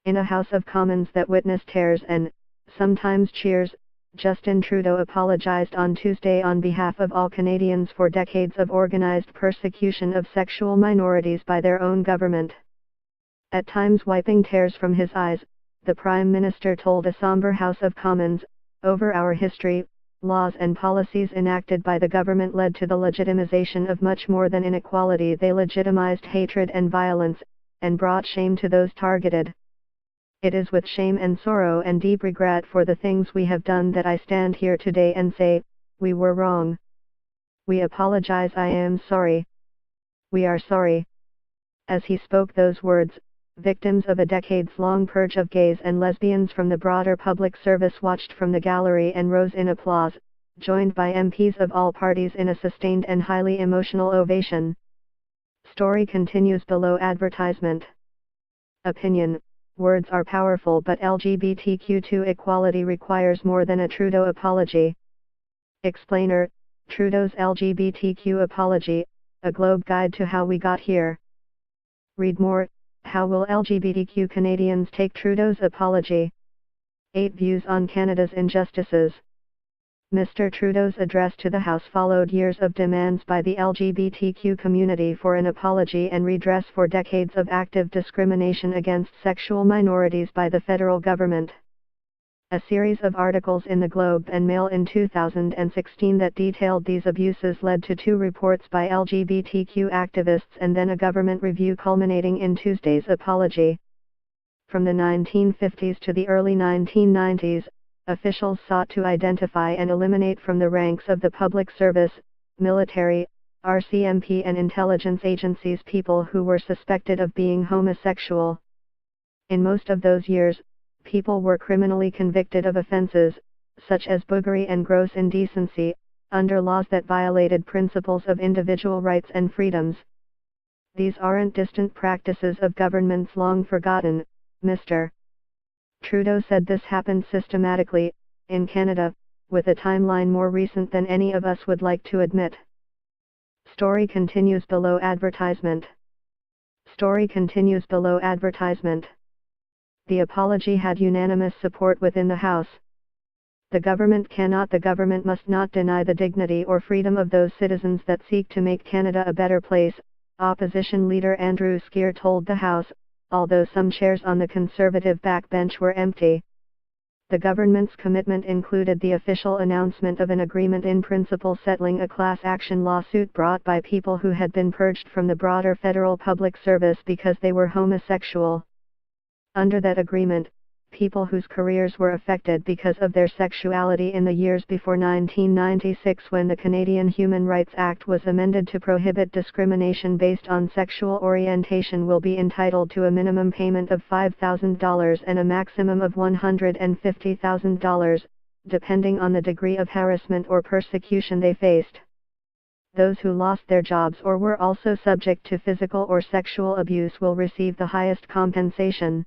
In a House of Commons that witnessed tears and, sometimes cheers, Justin Trudeau apologized on Tuesday on behalf of all Canadians for decades of organized persecution of sexual minorities by their own government. At times wiping tears from his eyes, the Prime Minister told a somber House of Commons, "Over our history, laws and policies enacted by the government led to the legitimization of much more than inequality. They legitimized hatred and violence, and brought shame to those targeted. It is with shame and sorrow and deep regret for the things we have done that I stand here today and say, we were wrong. We apologize. I am sorry. We are sorry." As he spoke those words, victims of a decades-long purge of gays and lesbians from the broader public service watched from the gallery and rose in applause, joined by MPs of all parties in a sustained and highly emotional ovation. Story continues below advertisement. Opinion. Words are powerful, but LGBTQ2 equality requires more than a Trudeau apology. Explainer. Trudeau's LGBTQ apology, a globe guide to how we got here. Read more. How will LGBTQ Canadians take Trudeau's apology? 8 views on Canada's injustices. Mr. Trudeau's address to the House followed years of demands by the LGBTQ community for an apology and redress for decades of active discrimination against sexual minorities by the federal government. A series of articles in the Globe and Mail in 2016 that detailed these abuses led to 2 reports by LGBTQ activists and then a government review culminating in Tuesday's apology. From the 1950s to the early 1990s, officials sought to identify and eliminate from the ranks of the public service, military, RCMP and intelligence agencies people who were suspected of being homosexual. In most of those years, people were criminally convicted of offenses, such as boogery and gross indecency, under laws that violated principles of individual rights and freedoms. These aren't distant practices of governments long forgotten, Mr. Trudeau said. This happened systematically, in Canada, with a timeline more recent than any of us would like to admit. Story continues below advertisement. Story continues below advertisement. The apology had unanimous support within the House. The government must not deny the dignity or freedom of those citizens that seek to make Canada a better place, Opposition Leader Andrew Scheer told the House, although some chairs on the Conservative backbench were empty. The government's commitment included the official announcement of an agreement in principle settling a class action lawsuit brought by people who had been purged from the broader federal public service because they were homosexual. Under that agreement, people whose careers were affected because of their sexuality in the years before 1996, when the Canadian Human Rights Act was amended to prohibit discrimination based on sexual orientation, will be entitled to a minimum payment of $5,000 and a maximum of $150,000, depending on the degree of harassment or persecution they faced. Those who lost their jobs or were also subject to physical or sexual abuse will receive the highest compensation.